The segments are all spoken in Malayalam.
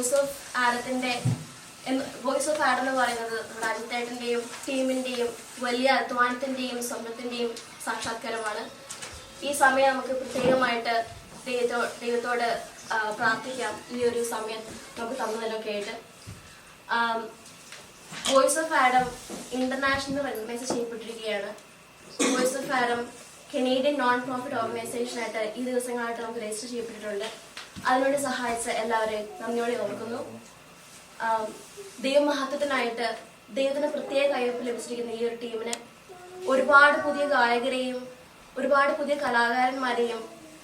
വോയിസ് ഓഫ് ആഡത്തിൻ്റെ വോയിസ് ഓഫ് ആഡ് എന്ന് പറയുന്നത് നമ്മുടെ അജിത്തേട്ടൻ്റെയും ടീമിൻ്റെയും വലിയ അധ്വാനത്തിൻ്റെയും സ്വപ്നത്തിൻ്റെയും സാക്ഷാത്കാരമാണ്. ഈ സമയം നമുക്ക് പ്രത്യേകമായിട്ട് ദൈവത്തോട് പ്രാർത്ഥിക്കാം. ഈ ഒരു സമയം നമുക്ക് തന്നതിനൊക്കെ ആയിട്ട്. Voice of Adam international recognize ചെയ്യപ്പെട്ടിരിക്കുകയാണ്. Voice of Adam Canadian non profit ഓർഗനൈസേഷനായിട്ട് ഈ ദിവസങ്ങളായിട്ട് നമുക്ക് രജിസ്റ്റർ ചെയ്യപ്പെട്ടിട്ടുണ്ട്. അതിനുവേണ്ടി സഹായിച്ച എല്ലാവരെയും നന്ദിയോടെ ഓർക്കുന്നു. ദൈവമഹത്വത്തിനായിട്ട് ദൈവത്തിന് പ്രത്യേക കയ്യൊപ്പ് ലഭിച്ചിരിക്കുന്ന ഈ ഒരു ടീമിന് ഒരുപാട് പുതിയ ഗായകരെയും ഒരുപാട് പുതിയ കലാകാരന്മാരെയും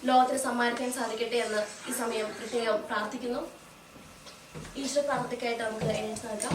ലോകത്തിന് സമ്മാനിക്കാൻ സാധിക്കട്ടെ എന്ന് ഈ സമയം പ്രത്യേകം പ്രാർത്ഥിക്കുന്നു. ഈശ്വര പ്രാർത്ഥനയ്ക്കായിട്ട് നമുക്ക് എഴുന്നേറ്റ് നൽകാം.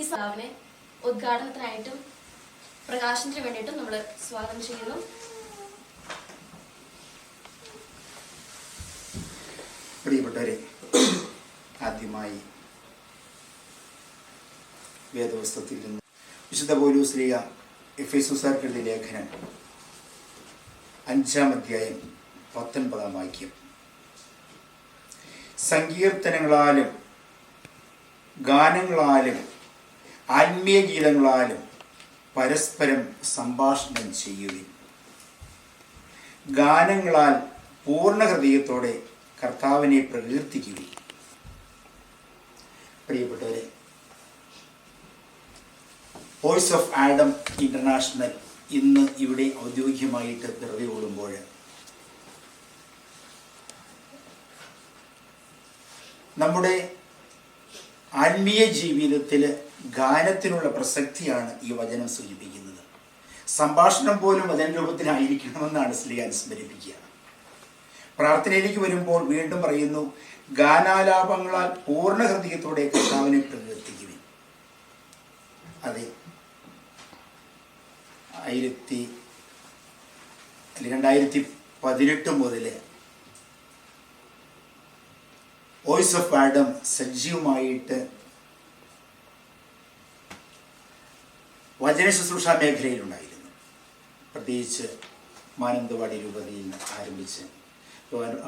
ഈ സഭയെ ഉദ്ഘാടനത്തിനായിട്ടും പ്രകാശനത്തിന് വേണ്ടിയിട്ടും നമ്മൾ സ്വാഗതം ചെയ്യുന്നു. പ്രിയപ്പെട്ടവരെ, ആദ്യമായി വേദപുസ്തകത്തിൽ നിന്ന് വിശുദ്ധ പൗലോസ് ശ്ലീഹ എഫെസൂസുകാർക്ക് എഴുതിയ ലേഖനം 5-ാം അധ്യായം 19-ാം വാക്യം. സങ്കീർത്തനങ്ങളാലും ഗാനങ്ങളാലും ആത്മീയ ഗീതങ്ങളാലും പരസ്പരം സംഭാഷണം ചെയ്യുവിൻ. ഗാനങ്ങളാൽ പൂർണ്ണ ഹൃദയത്തോടെ കർത്താവിനെ പ്രകീർത്തിക്കുവിൻ. പ്രിയപ്പെട്ടവരെ, വോയിസ് ഓഫ് ആഡം ഇന്റർനാഷണൽ ഇന്ന് ഇവിടെ ഔദ്യോഗികമായിട്ട് പിറവി കൊള്ളുമ്പോൾ നമ്മുടെ ആത്മീയ ജീവിതത്തിൽ ഗാനത്തിനുള്ള പ്രസക്തിയാണ് ഈ വചനം സൂചിപ്പിക്കുന്നത്. സംഭാഷണം പോലും വചന രൂപത്തിലായിരിക്കണമെന്നാണ് ശ്ലീഹ അനുസ്മരിപ്പിക്കുക. പ്രാർത്ഥനയിലേക്ക് വരുമ്പോൾ വീണ്ടും പറയുന്നു, ഗാനാലാപങ്ങളാൽ പൂർണ്ണ ഹൃദയത്തോടെ കർത്താവിനെ പ്രകീർത്തിക്കുവിൻ. അതെ, 2018 മുതൽ വോയിസ് ഓഫ് ആഡം സജീവമായിട്ട് വചന ശുശ്രൂഷ മേഖലയിലുണ്ടായിരുന്നു. പ്രത്യേകിച്ച് മാനന്തവാടി രൂപതയിൽ നിന്ന് ആരംഭിച്ച്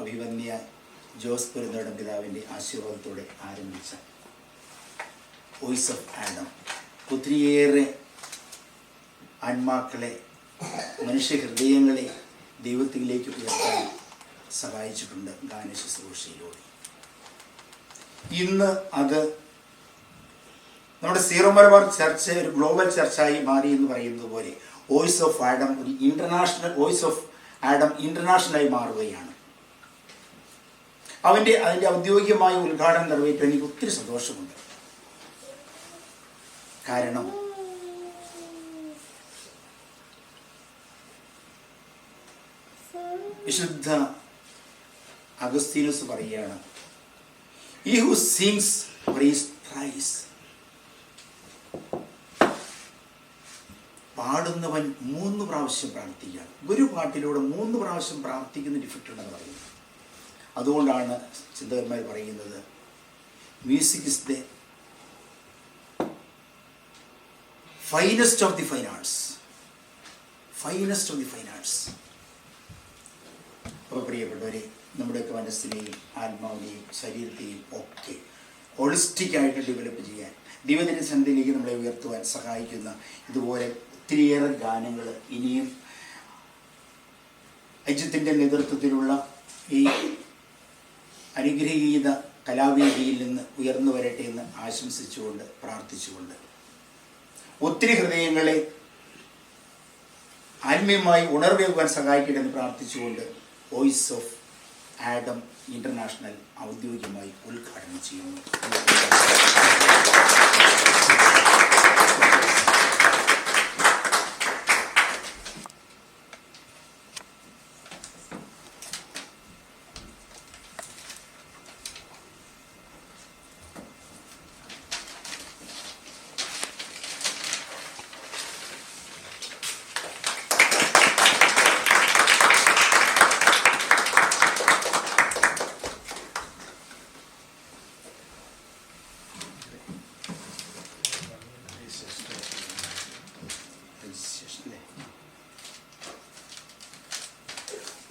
അഭിവന്യ ജോസ് പെരുന്നേടം പിതാവിൻ്റെ ആശീർവാദത്തോടെ ആരംഭിച്ച വോയിസ് ഓഫ് ആഡം ഒത്തിരിയേറെ ആത്മാക്കളെ, മനുഷ്യ ഹൃദയങ്ങളെ ദൈവത്തിലേക്ക് ഉയർത്താൻ സഹായിച്ചിട്ടുണ്ട് ഗാന ശുശ്രൂഷയിലൂടെ. ഇന്ന് അത് നമ്മുടെ സീറോ മലബാർ ചർച്ച് ഒരു ഗ്ലോബൽ ചർച്ചായി മാറി എന്ന് പറയുന്നത് പോലെ വോയിസ് ഓഫ് ആഡം ഒരു ഇന്റർനാഷണൽ വോയിസ് ഓഫ് ആഡം ഇന്റർനാഷണലായി മാറുകയാണ്. അതിൻ്റെ ഔദ്യോഗികമായ ഉദ്ഘാടനം നിറവേറ്റാൻ എനിക്ക് ഒത്തിരി സന്തോഷമുണ്ട്. കാരണം വിശുദ്ധ അഗസ്തീനോസ് പറയുകയാണ്, he who sings praise thrice. പാടുന്നവൻ 3 പ്രാവശ്യം പ്രാർത്ഥിക്കുകയാണ്. ഒരു പാട്ടിലൂടെ 3 പ്രാവശ്യം പ്രാർത്ഥിക്കുന്ന ഡിഫക്റ്റ് ഉണ്ടെന്ന് പറയുന്നത്. അതുകൊണ്ടാണ് ചിന്തകന്മാർ പറയുന്നത് music is the finest of the fine arts. Finest of the fine arts. അപ്പോൾ പ്രിയപ്പെട്ടവരെ, നമ്മുടെയൊക്കെ മനസ്സിനെയും ആത്മാവിനെയും ശരീരത്തെയും ഒക്കെ ഹോളിസ്റ്റിക് ആയിട്ട് ഡെവലപ്പ് ചെയ്യാൻ, ദൈവത്തിൻ്റെ സന്നിധിയിലേക്ക് നമ്മളെ ഉയർത്തുവാൻ സഹായിക്കുന്ന ഇതുപോലെ ഒത്തിരിയേറെ ഗാനങ്ങൾ ഇനിയും അജിത്തിൻ്റെ നേതൃത്വത്തിലുള്ള ഈ അനുഗ്രഹീത കലാവേദിയിൽ നിന്ന് ഉയർന്നു വരട്ടെ എന്ന് ആശംസിച്ചുകൊണ്ട് പ്രാർത്ഥിച്ചുകൊണ്ട്, ഒത്തിരി ഹൃദയങ്ങളെ ആത്മീയമായി ഉണർവേകുവാൻ സഹായിക്കട്ടെ എന്ന് പ്രാർത്ഥിച്ചുകൊണ്ട് വോയിസ് ഓഫ് ആഡം ഇന്റർനാഷണൽ ഔദ്യോഗികമായി ഉദ്ഘാടനം ചെയ്യുന്നു.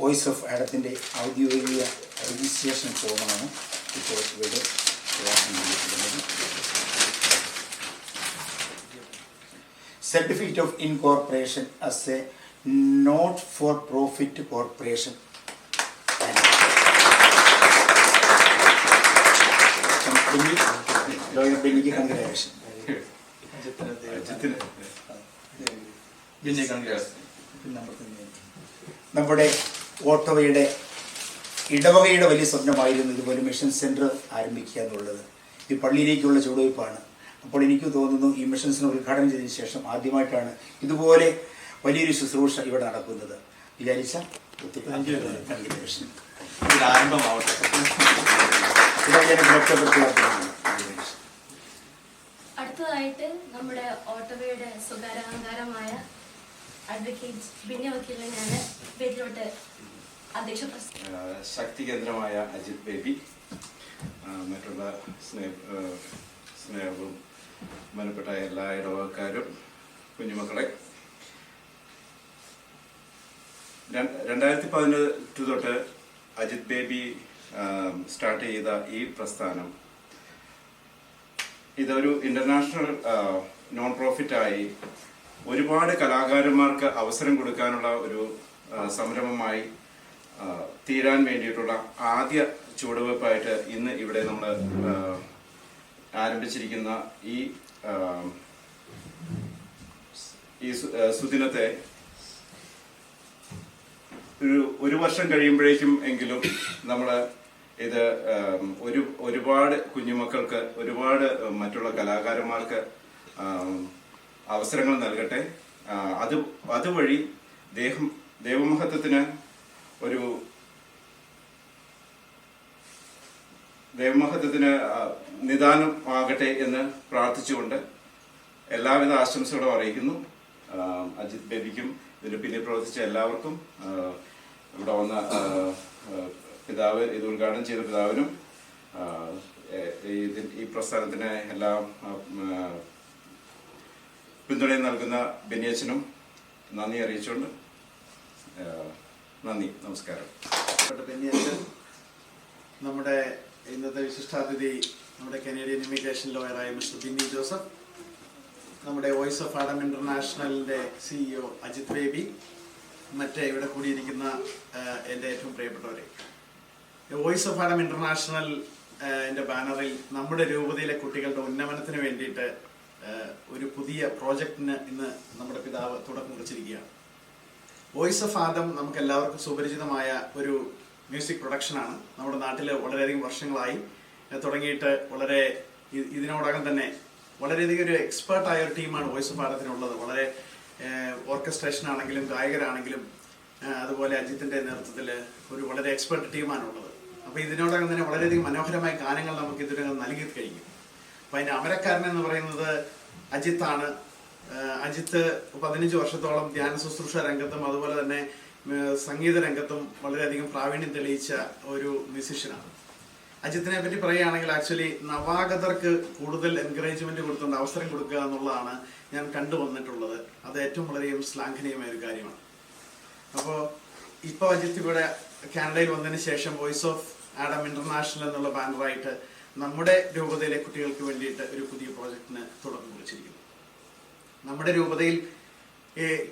വോയിസ് ഓഫ് ആഡത്തിൻ്റെ ഔദ്യോഗിക രജിസ്ട്രേഷൻ ഫോമാണ് ഇപ്പോൾ ഇവിടെ പ്രകാശനം ചെയ്യപ്പെടുന്നത്. Certificate of incorporation as a not for profit corporation. Lawyer ബെന്നിക്ക് കൺഗ്രാജുലേഷൻ. നമ്മുടെ ഓട്ടോയുടെ ഇടവകയുടെ വലിയ സ്വപ്നമായിരുന്നു ഇതുപോലെ മിഷൻ സെൻറ്റർ ആരംഭിക്കുക എന്നുള്ളത്. ഈ പള്ളിയിലേക്കുള്ള ചുവടുവയ്പ്പാണ്. അപ്പോൾ എനിക്ക് തോന്നുന്നു ഈ മിഷൻ സെൻറ്റർ ഉദ്ഘാടനം ചെയ്തതിന് ശേഷം ആദ്യമായിട്ടാണ് ഇതുപോലെ വലിയൊരു ശുശ്രൂഷ ഇവിടെ നടക്കുന്നത്. വിചാരിച്ച കൺഗ്രാജുലേഷൻ. അടുത്തതായിട്ട് നമ്മുടെ ഓട്ടോയുടെ സ്വകാര്യ അഹങ്കാരമായ അഡ്വക്കേറ്റ് ബിന്നി വക്കീലിനെ ഞാൻ പേരിലോട്ട് അധ്യക്ഷ ശക്തി കേന്ദ്രമായ അജിത് ബേബി, മറ്റുള്ള സ്നേഹവും ബന്ധപ്പെട്ട എല്ലാ ഇടവകക്കാരും, കുഞ്ഞുമക്കളെ, 2018 തൊട്ട് അജിത് ബേബി സ്റ്റാർട്ട് ചെയ്ത ഈ പ്രസ്ഥാനം ഇതൊരു ഇന്റർനാഷണൽ നോൺ പ്രോഫിറ്റായി ഒരുപാട് കലാകാരന്മാർക്ക് അവസരം കൊടുക്കാനുള്ള ഒരു സംരംഭമായി തീരാൻ വേണ്ടിയിട്ടുള്ള ആദ്യ ചുവടുവയ്പ്പായിട്ട് ഇന്ന് ഇവിടെ നമ്മൾ ആരംഭിച്ചിരിക്കുന്ന ഈ സുദിനത്തെ ഒരു വർഷം കഴിയുമ്പോഴേക്കും എങ്കിലും നമ്മൾ ഇത് ഒരുപാട് കുഞ്ഞുമക്കൾക്ക്, ഒരുപാട് മറ്റുള്ള കലാകാരന്മാർക്ക് അവസരങ്ങൾ നൽകട്ടെ. അതുവഴി ദൈവമഹത്വത്തിന് നിദാനം ആകട്ടെ എന്ന് പ്രാർത്ഥിച്ചുകൊണ്ട് എല്ലാവിധ ആശംസകളും അറിയിക്കുന്നു. അജിത് ബേബിക്കും ഇതിന് പിന്നിൽ പ്രവർത്തിച്ച എല്ലാവർക്കും, ഇവിടെ വന്ന പിതാവ്, ഇത് ഉദ്ഘാടനം ചെയ്ത പിതാവിനും, ഈ പ്രസ്ഥാനത്തിന് എല്ലാം പിന്തുണയും നൽകുന്ന ബെന്നിയച്ചനും നന്ദി അറിയിച്ചുകൊണ്ട് നന്ദി, നമസ്കാരം. ബെന്നിയച്ചൻ, നമ്മുടെ ഇന്നത്തെ വിശിഷ്ടാതിഥി നമ്മുടെ കനേഡിയൻ ഇമിഗ്രേഷൻ ലോയറായ മിസ്റ്റർ ബിന്നി ജോസഫ്, നമ്മുടെ വോയിസ് ഓഫ് ആഡം ഇന്റർനാഷണലിന്റെ CEO അജിത് ബേബി, മറ്റേ ഇവിടെ കൂടിയിരിക്കുന്ന എൻ്റെ ഏറ്റവും പ്രിയപ്പെട്ടവരെ, വോയിസ് ഓഫ് ആഡം ഇന്റർനാഷണൽ എൻ്റെ ബാനറിൽ നമ്മുടെ രൂപതയിലെ കുട്ടികളുടെ ഉന്നമനത്തിന് വേണ്ടിയിട്ട് ഒരു പുതിയ പ്രോജക്റ്റിന് ഇന്ന് നമ്മുടെ പിതാവ് തുടക്കം കുറിച്ചിരിക്കുകയാണ്. വോയിസ് ഓഫ് ആദം നമുക്ക് എല്ലാവർക്കും സുപരിചിതമായ ഒരു മ്യൂസിക് പ്രൊഡക്ഷനാണ്. നമ്മുടെ നാട്ടിൽ വളരെയധികം വർഷങ്ങളായി തുടങ്ങിയിട്ട് വളരെ ഇതിനോടകം തന്നെ വളരെയധികം ഒരു എക്സ്പേർട്ടായ ഒരു ടീമാണ് വോയിസ് ഓഫ് ആദത്തിനുള്ളത്. വളരെ ഓർക്കസ്ട്രേഷൻ ആണെങ്കിലും ഗായകരാണെങ്കിലും അതുപോലെ അജിത്തിന്റെ നേതൃത്വത്തിൽ ഒരു വളരെ എക്സ്പേർട്ട് ടീമാണുള്ളത്. അപ്പോൾ ഇതിനോടകം തന്നെ വളരെയധികം മനോഹരമായ ഗാനങ്ങൾ നമുക്ക് ഇതിനകം നൽകി കഴിഞ്ഞു. അപ്പം അതിൻ്റെ അമരക്കാരൻ എന്ന് പറയുന്നത് അജിത്താണ്. അജിത്ത് 15 വർഷത്തോളം ധ്യാന ശുശ്രൂഷ രംഗത്തും അതുപോലെ തന്നെ സംഗീത രംഗത്തും വളരെയധികം പ്രാവീണ്യം തെളിയിച്ച ഒരു മ്യൂസിഷ്യനാണ്. അജിത്തിനെ പറ്റി പറയുകയാണെങ്കിൽ ആക്ച്വലി നവാഗതർക്ക് കൂടുതൽ എൻകറേജ്മെന്റ് കൊടുത്തുകൊണ്ട് അവസരം കൊടുക്കുക എന്നുള്ളതാണ് ഞാൻ കണ്ടുവന്നിട്ടുള്ളത്. അത് ഏറ്റവും വളരെയും ശ്ലാഘനീയമായ ഒരു കാര്യമാണ്. അപ്പോൾ ഇപ്പോൾ അജിത്ത് ഇവിടെ കാനഡയിൽ വന്നതിന് ശേഷം വോയിസ് ഓഫ് ആഡം ഇന്റർനാഷണൽ എന്നുള്ള ബാനറായിട്ട് നമ്മുടെ രൂപതയിലെ കുട്ടികൾക്ക് വേണ്ടിയിട്ട് ഒരു പുതിയ പ്രോജക്റ്റിന് തുടക്കം കുറിച്ചിരിക്കുന്നു. നമ്മുടെ രൂപതയിൽ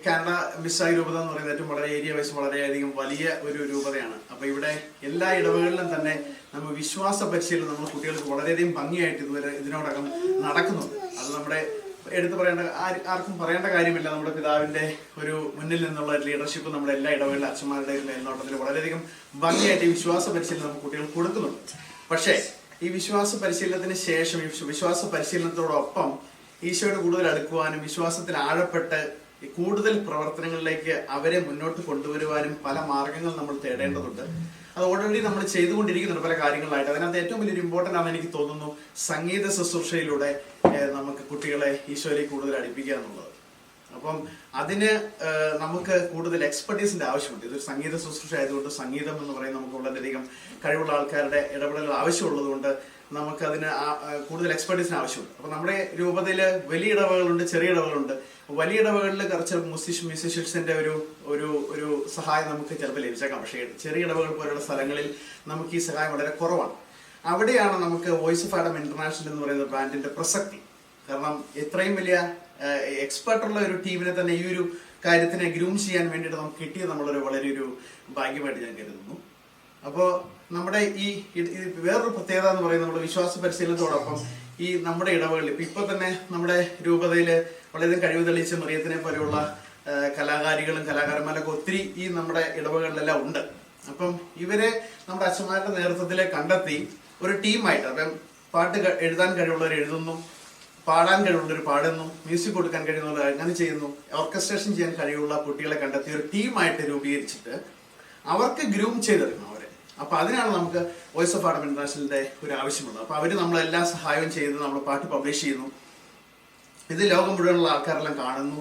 കാനഡ മിസ്സായി രൂപത എന്ന് പറയുന്നത് ഏറ്റവും വളരെ ഏരിയ വൈസ് വളരെയധികം വലിയ ഒരു രൂപതയാണ്. അപ്പൊ ഇവിടെ എല്ലാ ഇടവകളിലും തന്നെ നമ്മൾ വിശ്വാസ പരിശീലനം നമ്മൾ കുട്ടികൾക്ക് വളരെയധികം ഭംഗിയായിട്ട് ഇതിനോടകം നടക്കുന്നുണ്ട്. അത് നമ്മുടെ എടുത്തു പറയേണ്ട ആർക്കും പറയേണ്ട കാര്യമില്ല. നമ്മുടെ പിതാവിന്റെ ഒരു മുന്നിൽ നിന്നുള്ള ലീഡർഷിപ്പ് നമ്മുടെ എല്ലാ ഇടവകളിലെ അച്ഛന്മാരുടെ മേൽനോട്ടത്തിൽ വളരെയധികം ഭംഗിയായിട്ട് ഈ വിശ്വാസ പരിശീലനം നമുക്ക് കുട്ടികൾക്ക് കൊടുക്കുന്നുണ്ട്. പക്ഷേ ഈ വിശ്വാസ പരിശീലനത്തിന് ശേഷം വിശ്വാസ പരിശീലനത്തോടൊപ്പം ഈശോയോട് കൂടുതൽ അടുക്കുവാനും വിശ്വാസത്തിൽ ആഴപ്പെട്ട് കൂടുതൽ പ്രവർത്തനങ്ങളിലേക്ക് അവരെ മുന്നോട്ട് കൊണ്ടുവരുവാനും പല മാർഗങ്ങൾ നമ്മൾ തേടേണ്ടതുണ്ട്. അത് ഓൾറെഡി നമ്മൾ ചെയ്തുകൊണ്ടിരിക്കുന്നുണ്ട് പല കാര്യങ്ങളായിട്ട്. അതിനകത്ത് ഏറ്റവും വലിയൊരു ഇമ്പോർട്ടൻ്റ് ആണെന്ന് എനിക്ക് തോന്നുന്നു സംഗീത ശുശ്രൂഷയിലൂടെ നമുക്ക് കുട്ടികളെ ഈശോയിലേക്ക് കൂടുതൽ അടുപ്പിക്കുക എന്നുള്ളത്. അപ്പം അതിന് നമുക്ക് കൂടുതൽ എക്സ്പെർട്ടീസിന്റെ ആവശ്യമുണ്ട്. ഇതൊരു സംഗീത ശുശ്രൂഷ ആയതുകൊണ്ട് സംഗീതം എന്ന് പറയുന്നത് നമുക്ക് വളരെയധികം കഴിവുള്ള ആൾക്കാരുടെ ഇടപെടൽ ആവശ്യമുള്ളത് കൊണ്ട് നമുക്ക് അതിന് കൂടുതൽ എക്സ്പെർട്ടീസിന് ആവശ്യമുണ്ട്. അപ്പൊ നമ്മുടെ രൂപതയിൽ വലിയ ഇടവകളുണ്ട്, ചെറിയ ഇടവകളുണ്ട്. വലിയ ഇടവകളിൽ കുറച്ച് മ്യൂസിഷ്യൻസിന്റെ ഒരു സഹായം നമുക്ക് ചിലപ്പോൾ ലഭിച്ചേക്കാം. പക്ഷേ ചെറിയ ഇടവകൾ പോലുള്ള സ്ഥലങ്ങളിൽ നമുക്ക് ഈ സഹായം വളരെ കുറവാണ്. അവിടെയാണ് നമുക്ക് വോയിസ് ഓഫ് ആഡം ഇന്റർനാഷണൽ എന്ന് പറയുന്ന ബ്രാൻഡിന്റെ പ്രസക്തി. കാരണം ഇത്രയും വലിയ എക്സ്പെർട്ടുള്ള ഒരു ടീമിനെ തന്നെ ഈ ഒരു കാര്യത്തിനെ ഗ്രൂം ചെയ്യാൻ വേണ്ടിയിട്ട് നമുക്ക് കിട്ടിയത് നമ്മളൊരു വളരെ ഒരു ഭാഗ്യമായിട്ട് ഞാൻ കരുതുന്നു. അപ്പോൾ നമ്മുടെ ഈ വേറൊരു പ്രത്യേകത എന്ന് പറയുന്നത് നമ്മുടെ വിശ്വാസ പരിശീലനത്തോടൊപ്പം ഈ നമ്മുടെ ഇടവകളിൽ ഇപ്പൊ തന്നെ നമ്മുടെ രൂപതയിൽ വളരെയധികം കഴിവ് തെളിയിച്ച മറിയത്തിനെ പോലെയുള്ള കലാകാരികളും കലാകാരന്മാരൊക്കെ ഒത്തിരി ഈ നമ്മുടെ ഇടവകളിലെല്ലാം ഉണ്ട്. അപ്പം ഇവരെ നമ്മുടെ അച്ഛന്മാരുടെ നേതൃത്വത്തിൽ കണ്ടെത്തി ഒരു ടീമായിട്ട്, അപ്പം പാട്ട് എഴുതാൻ കഴിവുള്ളവർ എഴുതുന്നു, പാടാൻ കഴിവുള്ളവർ പാടുന്നു, മ്യൂസിക് കൊടുക്കാൻ കഴിയുന്നവർ അങ്ങനെ ചെയ്യുന്നു, ഓർക്കസ്ട്രേഷൻ ചെയ്യാൻ കഴിവുള്ള കുട്ടികളെ കണ്ടെത്തി ഒരു ടീമായിട്ട് രൂപീകരിച്ചിട്ട് അവർക്ക് ഗ്രൂം ചെയ്തെടുക്കണം അവരെ. അപ്പൊ അതിനാണ് നമുക്ക് വോയിസ് ഓഫ് ആഡം ഇന്റർനാഷണലിന്റെ ഒരു ആവശ്യമുള്ളത്. അപ്പൊ അവര് നമ്മളെല്ലാ സഹായവും ചെയ്ത് നമ്മൾ പാട്ട് പബ്ലിഷ് ചെയ്യുന്നു. ഇത് ലോകം മുഴുവനുള്ള ആൾക്കാരെല്ലാം കാണുന്നു,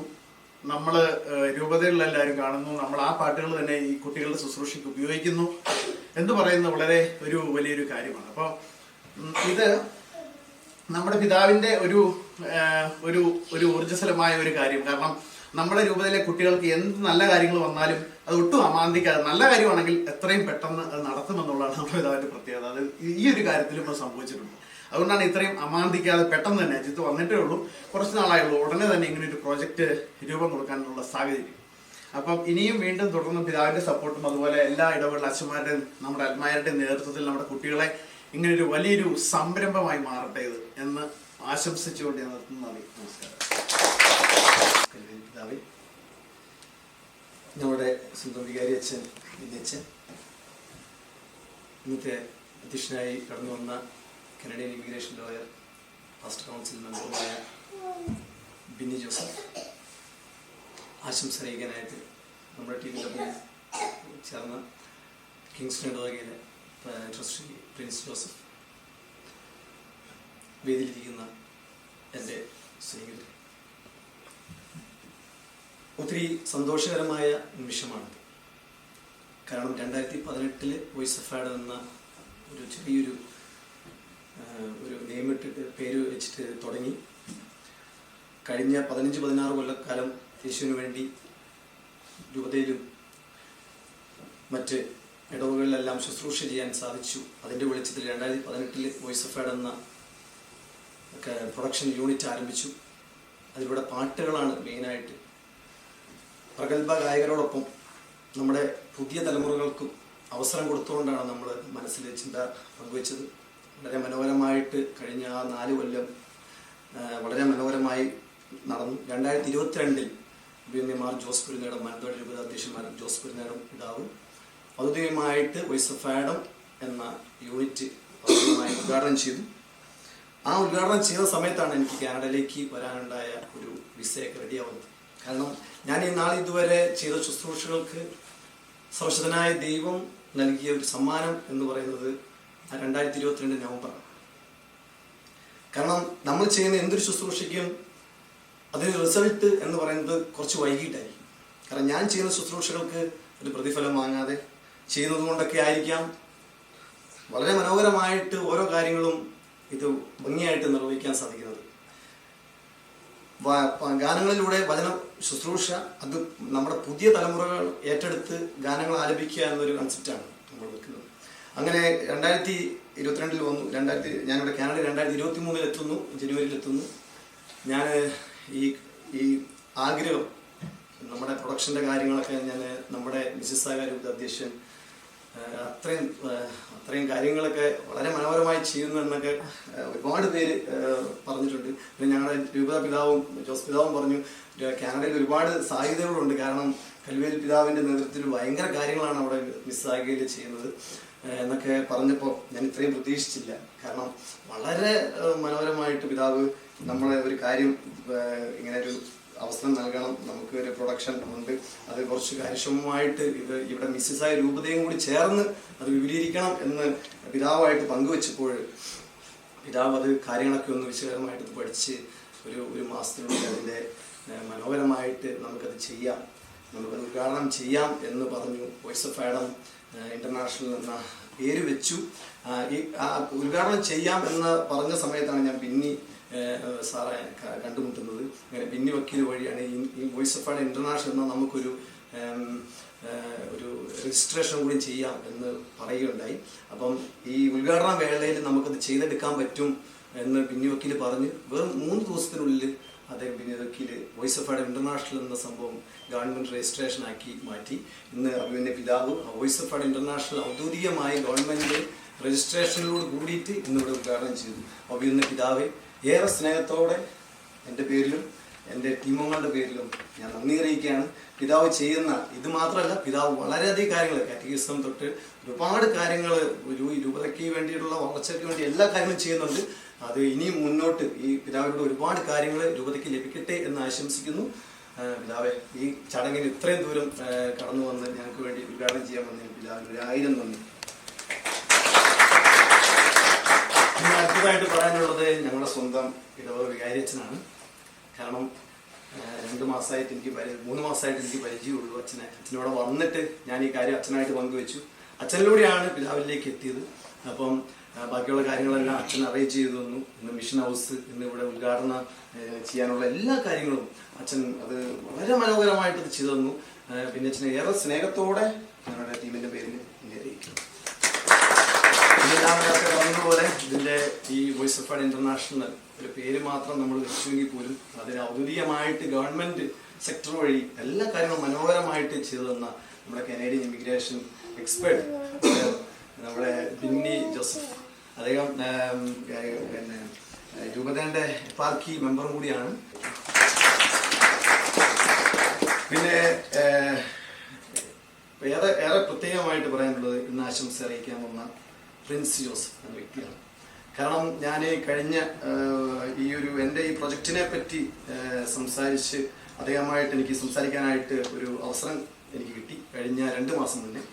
നമ്മള് രൂപതകളിലെല്ലാവരും കാണുന്നു. നമ്മൾ ആ പാട്ടുകൾ തന്നെ ഈ കുട്ടികളുടെ ശുശ്രൂഷയ്ക്ക് ഉപയോഗിക്കുന്നു എന്ന് പറയുന്നത് വളരെ ഒരു വലിയൊരു കാര്യമാണ്. അപ്പോൾ ഇത് നമ്മുടെ പിതാവിന്റെ ഒരു ഒരു ഒരു ഊർജ്ജസ്വലമായ ഒരു കാര്യം. കാരണം നമ്മുടെ രൂപതയിലെ കുട്ടികൾക്ക് എന്ത് നല്ല കാര്യങ്ങൾ വന്നാലും അത് ഒട്ടും അമാന്തിക്കാതെ, നല്ല കാര്യമാണെങ്കിൽ എത്രയും പെട്ടെന്ന് അത് നടത്തുമെന്നുള്ളതാണ് നമ്മുടെ പിതാവിന്റെ പ്രത്യേകത. അത് ഈ ഒരു കാര്യത്തിലും അത് സംഭവിച്ചിട്ടുണ്ട്. അതുകൊണ്ടാണ് ഇത്രയും അമാന്തിക്കാതെ പെട്ടെന്ന് തന്നെ അജിത്ത് വന്നിട്ടേ ഉള്ളൂ, കുറച്ച് നാളായുള്ളൂ, ഉടനെ തന്നെ ഇങ്ങനെ ഒരു പ്രോജക്റ്റ് രൂപം കൊടുക്കാനുള്ള സാഹചര്യം. അപ്പം ഇനിയും വീണ്ടും തുടർന്ന് പിതാവിന്റെ സപ്പോർട്ടും അതുപോലെ എല്ലാ ഇടപെടൽ അച്ഛന്മാരുടെയും നമ്മുടെ അൽമാരുടെയും നേതൃത്വത്തിൽ നമ്മുടെ കുട്ടികളെ ഇങ്ങനൊരു വലിയൊരു സംരംഭമായി മാറട്ടെ ഇത് എന്ന് ആശംസിച്ചുകൊണ്ട് ഞാൻ നിർത്തുന്നതാണ്. നമസ്കാരം. നമ്മുടെ സ്വന്തം വികാരി അച്ഛൻ വിദ്യച്ഛൻ, ഇന്നത്തെ അധ്യക്ഷനായി കടന്നു വന്ന Canadian immigration lawyer first council മെമ്പറുമായ ബിന്നി ജോസഫ്, ആശംസ അറിയിക്കാനായിട്ട് നമ്മുടെ ടീമിൻ്റെ ചേർന്ന കിങ്സ്റ്റൺ ഇടവകയിലെ ട്രസ്റ്റി പ്രിൻസ് ജോസഫ്, വേദിയിലിരിക്കുന്ന എൻ്റെ സ്നേഹിതർ, ഒത്തിരി സന്തോഷകരമായ നിമിഷമാണ്. കാരണം 2018 വോയിസ് ഓഫ് ആഡം എന്ന ഒരു ചെറിയൊരു നെയ്മിട്ടിട്ട് പേര് വെച്ചിട്ട് തുടങ്ങി. കഴിഞ്ഞ 15-16 കൊല്ലക്കാലം യേശുവിന് വേണ്ടി രൂപതയിലും മറ്റ് ഇടവുകളിലെല്ലാം ശുശ്രൂഷ ചെയ്യാൻ സാധിച്ചു. അതിൻ്റെ വെളിച്ചത്തിൽ 2018 വോയിസ് ഓഫ് ആഡം എന്ന പ്രൊഡക്ഷൻ യൂണിറ്റ് ആരംഭിച്ചു. അതിലൂടെ പാട്ടുകളാണ് മെയിനായിട്ട്. പ്രഗത്ഭ ഗായകരോടൊപ്പം നമ്മുടെ പുതിയ തലമുറകൾക്കും അവസരം കൊടുത്തുകൊണ്ടാണ് നമ്മൾ മനസ്സിൽ ചിന്ത പങ്കുവച്ചത്. വളരെ മനോഹരമായിട്ട് കഴിഞ്ഞ ആ 4 കൊല്ലം വളരെ മനോഹരമായി നടന്നു. 2022 മാർ ജോസ് പെരുന്നേടം, മാനന്തവാടി രൂപത അധ്യക്ഷന്മാർ ജോസ് പെരുന്നേടം പിതാവ് ഔദ്യോഗികമായിട്ട് വോയിസ് ഓഫ് ആഡം എന്ന യൂണിറ്റ് ഔദ്യോഗികമായി ഉദ്ഘാടനം ചെയ്തു. ആ ഉദ്ഘാടനം ചെയ്ത സമയത്താണ് എനിക്ക് കാനഡയിലേക്ക് വരാനുണ്ടായ ഒരു വിസയൊക്കെ റെഡിയാവുന്നത്. കാരണം ഞാൻ ഈ നാളെ ഇതുവരെ ചെയ്ത ശുശ്രൂഷകൾക്ക് സർവശക്തനായ ദൈവം നൽകിയ ഒരു സമ്മാനം എന്ന് പറയുന്നത് 2022 നവംബറാണ്. കാരണം നമ്മൾ ചെയ്യുന്ന എന്തൊരു ശുശ്രൂഷയ്ക്കും അതിന് റിസൾട്ട് എന്ന് പറയുന്നത് കുറച്ച് വൈകിട്ടായിരിക്കും. കാരണം ഞാൻ ചെയ്യുന്ന ശുശ്രൂഷകൾക്ക് ഒരു പ്രതിഫലം വാങ്ങാതെ ചെയ്യുന്നത് കൊണ്ടൊക്കെ ആയിരിക്കാം വളരെ മനോഹരമായിട്ട് ഓരോ കാര്യങ്ങളും ഇത് ഭംഗിയായിട്ട് നിർവഹിക്കാൻ സാധിക്കുന്നത്. ഗാനങ്ങളിലൂടെ വചന ശുശ്രൂഷ അത് നമ്മുടെ പുതിയ തലമുറകൾ ഏറ്റെടുത്ത് ഗാനങ്ങൾ ആലപിക്കുക എന്നൊരു കൺസെപ്റ്റാണ് നമ്മൾ വെക്കുന്നത്. അങ്ങനെ 2022 വന്നു. ഞാനിവിടെ കാനഡ 2023 എത്തുന്നു, ജനുവരിയിൽ എത്തുന്നു. ഞാൻ ഈ ആഗ്രഹം നമ്മുടെ പ്രൊഡക്ഷൻ്റെ കാര്യങ്ങളൊക്കെ ഞാൻ നമ്മുടെ മിസിസാഗ രൂപത അധ്യക്ഷൻ അത്രയും കാര്യങ്ങളൊക്കെ വളരെ മനോഹരമായി ചെയ്യുന്നു എന്നൊക്കെ ഒരുപാട് പേര് പറഞ്ഞിട്ടുണ്ട്. പിന്നെ ഞങ്ങളുടെ രൂപത പിതാവും ജോസ് പിതാവും പറഞ്ഞു കാനഡയിൽ ഒരുപാട് സാധ്യതകളുണ്ട്. കാരണം കൽവേൽ പിതാവിൻ്റെ നേതൃത്വത്തിൽ ഭയങ്കര കാര്യങ്ങളാണ് അവിടെ മിസ്സാഗയിൽ ചെയ്യുന്നത് എന്നൊക്കെ പറഞ്ഞപ്പോൾ ഞാൻ ഇത്രയും പ്രതീക്ഷിച്ചില്ല. കാരണം വളരെ മനോഹരമായിട്ട് പിതാവ് നമ്മളെ ഒരു കാര്യം ഇങ്ങനെ ഒരു അവസരം നൽകണം, നമുക്ക് ഒരു പ്രൊഡക്ഷൻ ഉണ്ട്, അത് കുറച്ച് കാര്യക്ഷമമായിട്ട് ഇവിടെ മിസ്സിസായ രൂപതയും കൂടി ചേർന്ന് അത് വിപുലീകരിക്കണം എന്ന് പിതാവായിട്ട് പങ്കുവെച്ചപ്പോൾ പിതാവ് അത് കാര്യങ്ങളൊക്കെ ഒന്ന് വിശകലമായിട്ട് പഠിച്ച് ഒരു മാസത്തിനുള്ളിൽ അതിൻ്റെ മനോഹരമായിട്ട് നമുക്കത് ചെയ്യാം, നമുക്കത് ഉദ്ഘാടനം ചെയ്യാം എന്ന് പറഞ്ഞു. വോയിസ് ഓഫ് ആഡം ഇന്റർനാഷണൽ എന്ന പേര് വെച്ചു. ഈ ഉദ്ഘാടനം ചെയ്യാം എന്ന് പറഞ്ഞ സമയത്താണ് ഞാൻ ബിന്നി സാറെ കണ്ടുമുട്ടുന്നത്. അങ്ങനെ ബിന്നി വക്കീൽ വഴിയാണ് ഈ വോയിസ് ഓഫ് ആഡം ഇന്റർനാഷണൽ എന്ന നമുക്കൊരു രജിസ്ട്രേഷൻ കൂടി ചെയ്യാം എന്ന് പറയുകയുണ്ടായി. അപ്പം ഈ ഉദ്ഘാടന വേളയിൽ നമുക്കത് ചെയ്തെടുക്കാൻ പറ്റും എന്ന് ബിന്നി വക്കീൽ പറഞ്ഞ് വെറും 3 ദിവസത്തിനുള്ളിൽ അദ്ദേഹം ബിന്നി വക്കീൽ വോയിസ് ഓഫ് ആഡം ഇന്റർനാഷണൽ എന്ന സംഭവം ഗവൺമെന്റ് രജിസ്ട്രേഷൻ ആക്കി മാറ്റി. ഇന്ന് അഭിമന്യ പിതാവ് വോയിസ് ഓഫ് ആഡം ഇന്റർനാഷണൽ ഔദ്യോഗികമായി ഗവൺമെന്റ് രജിസ്ട്രേഷനിലൂടെ കൂടിയിട്ട് ഇന്നിവിടെ ഉദ്ഘാടനം ചെയ്തു. അഭിമന്യ പിതാവെ ഏറെ സ്നേഹത്തോടെ എൻ്റെ പേരിലും എൻ്റെ ടീമങ്ങളുടെ പേരിലും ഞാൻ നന്ദി അറിയിക്കുകയാണ്. പിതാവ് ചെയ്യുന്ന ഇത് മാത്രമല്ല, പിതാവ് വളരെയധികം കാര്യങ്ങൾ കാറ്റഗിസം തൊട്ട് ഒരുപാട് കാര്യങ്ങൾ രൂപതയ്ക്ക് വേണ്ടിയിട്ടുള്ള വളർച്ചയ്ക്ക് വേണ്ടി എല്ലാ കാര്യങ്ങളും ചെയ്യുന്നുണ്ട്. അത് ഇനിയും മുന്നോട്ട് ഈ പിതാവിനോട് ഒരുപാട് കാര്യങ്ങൾ രൂപതയ്ക്ക് ലഭിക്കട്ടെ എന്ന് ആശംസിക്കുന്നു. പിതാവെ ഈ ചടങ്ങിന് ഇത്രയും ദൂരം കടന്നു വന്ന് ഞങ്ങൾക്ക് വേണ്ടി ഉദ്ഘാടനം ചെയ്യാൻ വന്നതിന് പിതാവിന് 1000 നന്ദി. പിന്നെ അടുത്തതായിട്ട് പറയാനുള്ളത് ഞങ്ങളുടെ സ്വന്തം ഇടവക വികാരിയച്ഛനാണ്. കാരണം 2 മാസമായിട്ട് 3 മാസമായിട്ട് എനിക്ക് പരിചയമുള്ളൂ അച്ഛനോട് വന്നിട്ട് ഞാൻ ഈ കാര്യം അച്ഛനായിട്ട് പങ്കുവെച്ചു. അച്ഛനിലൂടെയാണ് പിതാവിലേക്ക് എത്തിയത്. അപ്പം ബാക്കിയുള്ള കാര്യങ്ങളെല്ലാം അച്ഛൻ അറേഞ്ച് ചെയ്തു തന്നു. ഇന്ന് മിഷൻ ഹൗസ് ഇന്ന് ഇവിടെ ഉദ്ഘാടനം ചെയ്യാനുള്ള എല്ലാ കാര്യങ്ങളും അച്ഛൻ അത് വളരെ മനോഹരമായിട്ട് അത് ചെയ്തു തന്നു. പിന്നെ അച്ഛനെ ഏറെ സ്നേഹത്തോടെ ഞങ്ങളുടെ ടീമിന്റെ പേരിൽ അറിയിക്കുന്നു. പിന്നെ ഞാൻ നേരത്തെ പറഞ്ഞതുപോലെ ഇതിന്റെ ഈ വോയിസ് ഓഫ് ആഡ് ഇന്റർനാഷണൽ ഒരു പേര് മാത്രം നമ്മൾ വെച്ചുവെങ്കിൽ പോലും അതിന് ഔദ്യോഗികമായിട്ട് ഗവൺമെന്റ് സെക്ടർ വഴി എല്ലാ കാര്യങ്ങളും മനോഹരമായിട്ട് ചെയ്തു തന്ന നമ്മുടെ കനേഡിയൻ ഇമിഗ്രേഷൻ എക്സ്പേർട്ട് നമ്മുടെ ബിന്നി ജോസഫ്, അദ്ദേഹം പിന്നെ രൂപതയുടെ പാർക്കി മെമ്പറും കൂടിയാണ്. പിന്നെ ഏറെ പ്രത്യേകമായിട്ട് പറയാനുള്ളത് ഇന്ന് ആശംസ അറിയിക്കാൻ വന്ന പ്രിൻസ് ജോസഫ് എന്ന വ്യക്തിയാണ്. കാരണം ഞാൻ കഴിഞ്ഞ എൻ്റെ ഈ പ്രൊജക്റ്റിനെ പറ്റി സംസാരിച്ച് അദ്ദേഹമായിട്ട് എനിക്ക് സംസാരിക്കാനായിട്ട് ഒരു അവസരം എനിക്ക് കിട്ടി കഴിഞ്ഞ 2 മാസം മുന്നേ.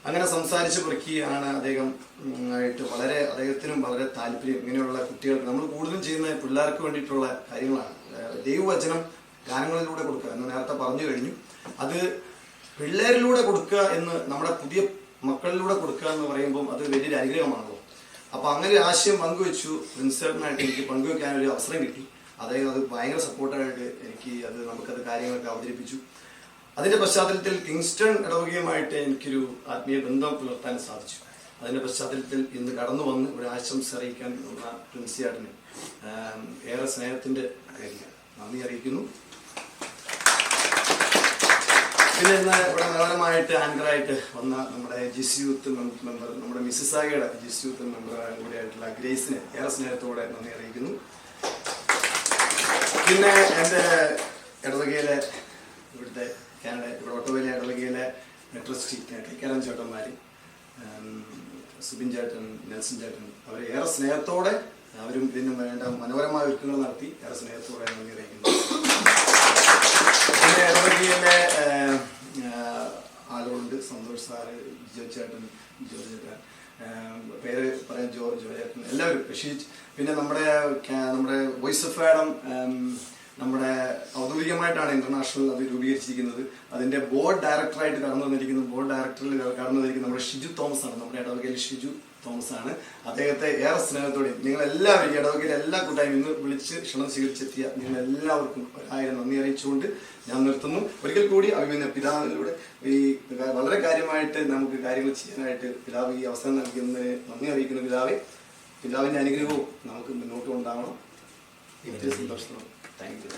അങ്ങനെ സംസാരിച്ച് കുറിക്കുകയാണ് അദ്ദേഹം ആയിട്ട് അദ്ദേഹത്തിനും വളരെ താല്പര്യം ഇങ്ങനെയുള്ള കുട്ടികൾക്ക് നമ്മൾ കൂടുതലും ചെയ്യുന്ന പിള്ളേർക്ക് വേണ്ടിയിട്ടുള്ള കാര്യങ്ങളാണ്. ദൈവവചനം ഗാനങ്ങളിലൂടെ കൊടുക്കുക എന്ന് നേരത്തെ പറഞ്ഞു കഴിഞ്ഞു. അത് പിള്ളേരിലൂടെ കൊടുക്കുക എന്ന് നമ്മുടെ പുതിയ മക്കളിലൂടെ കൊടുക്കുക എന്ന് പറയുമ്പോൾ അത് വലിയൊരു അനുഗ്രഹമാണല്ലോ. അപ്പൊ അങ്ങനെ ഒരു ആശയം പങ്കുവെച്ചു. പ്രിൻസിപ്പലിനായിട്ട് എനിക്ക് പങ്കുവെക്കാൻ ഒരു അവസരം കിട്ടി. അദ്ദേഹം അത് ഭയങ്കര സപ്പോർട്ടായിട്ട് നമുക്കത് കാര്യങ്ങളൊക്കെ അവതരിപ്പിച്ചു. അതിന്റെ പശ്ചാത്തലത്തിൽ കിങ്സ്റ്റൺ ഇടവകയുമായിട്ട് എനിക്കൊരു ആത്മീയ ബന്ധം പുലർത്താൻ സാധിച്ചു. അതിന്റെ പശ്ചാത്തലത്തിൽ ഇന്ന് കടന്നു വന്ന് ഒരു ആശംസ അറിയിക്കാൻ ഉള്ള പ്രിൻസിയാട്ടിന് ഏറെ സ്നേഹത്തിന്റെ നന്ദി അറിയിക്കുന്നു. പിന്നെ ഇന്ന് ഇവിടെ മനോഹരമായിട്ട് ആങ്കറായിട്ട് വന്ന നമ്മുടെ ജിസ് യൂത്ത് മെമ്പർ, നമ്മുടെ മിസിസാഗയുടെ ജിസ് യൂത്ത് മെമ്പർ കൂടിയായിട്ടുള്ള ഗ്രേസിന് ഏറെ സ്നേഹത്തോടെ നന്ദി അറിയിക്കുന്നു. പിന്നെ എൻ്റെ ഇടവകയിലെ ഇവിടുത്തെ ഇവിടെ ഒട്ടോയിലെ ഇടവകയിലെ ട്രസ്റ്റി കൈക്കാരൻ ചേട്ടന്മാർ, സുബിൻ ചേട്ടൻ, നെൽസൺ ചേട്ടൻ, അവരെ ഏറെ സ്നേഹത്തോടെ അവരും ഇതിന് വേണ്ട മനോഹരമായ ഒരുക്കങ്ങൾ നടത്തി ഏറെ സ്നേഹത്തോടെ നന്ദി അറിയിക്കുന്നു. പിന്നെ ഇടവകയിലെ ആളുകളുണ്ട്, സന്തോഷ് സാറ്, ജിജോ ചേട്ടൻ, ജോർജ് ചേട്ടൻ, പേര് പറയാൻ ജോ ചേട്ടൻ, എല്ലാവരും റഷീദ്. പിന്നെ നമ്മുടെ വോയിസ് ഓഫ് ആഡം നമ്മുടെ ഔദ്യോഗികമായിട്ടാണ് ഇന്റർനാഷണൽ അത് രൂപീകരിച്ചിരിക്കുന്നത്. അതിന്റെ ബോർഡ് ഡയറക്ടറായിട്ട് കടന്നു വന്നിരിക്കുന്നത് നമ്മുടെ ഷിജു തോമസ് ആണ്. നമ്മുടെ ഇടവകയിൽ ഷിജു തോമസ് ആണ്. അദ്ദേഹത്തെ ഏറെ സ്നേഹത്തോടെ നിങ്ങൾ എല്ലാവരും ഇടവകയിലെ എല്ലാ കൂട്ടായ്മ ഇന്ന് വിളിച്ച് ക്ഷണം സ്വീകരിച്ചെത്തിയ നിങ്ങൾ എല്ലാവർക്കും 1000 നന്ദി അറിയിച്ചുകൊണ്ട് ഞാൻ നിർത്തുന്നു. ഒരിക്കൽ കൂടി അഭിമന്യ പിതാവിലൂടെ ഈ വളരെ കാര്യമായിട്ട് നമുക്ക് കാര്യങ്ങൾ ചെയ്യാനായിട്ട് പിതാവ് ഈ അവസരം നൽകുന്നതിന് നന്ദി അറിയിക്കുന്നു. പിതാവിന്റെ അനുഗ്രഹവും നമുക്ക് മുന്നോട്ട് കൊണ്ടാവണം. ഏറ്റവും സന്തോഷത്തോടെ thank you.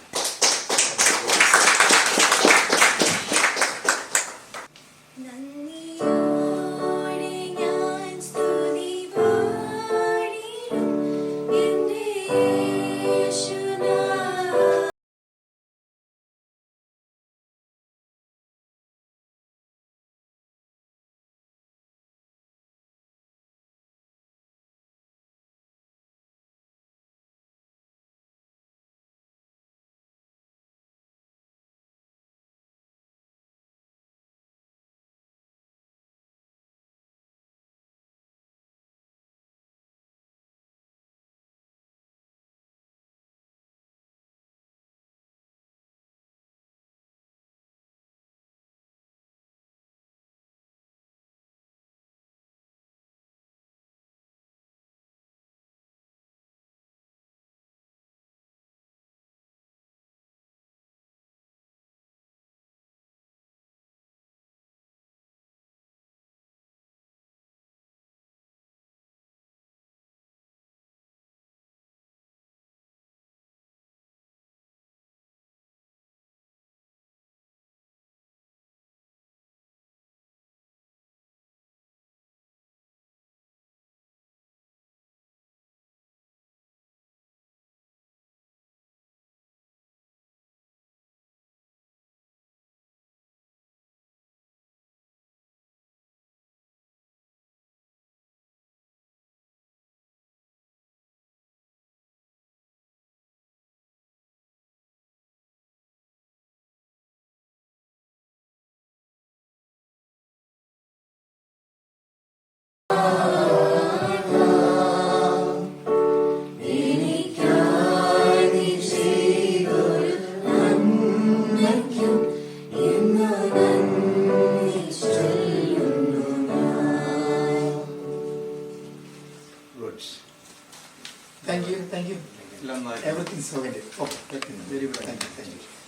Thank you. Everything's okay. Oh, very good. Thank you.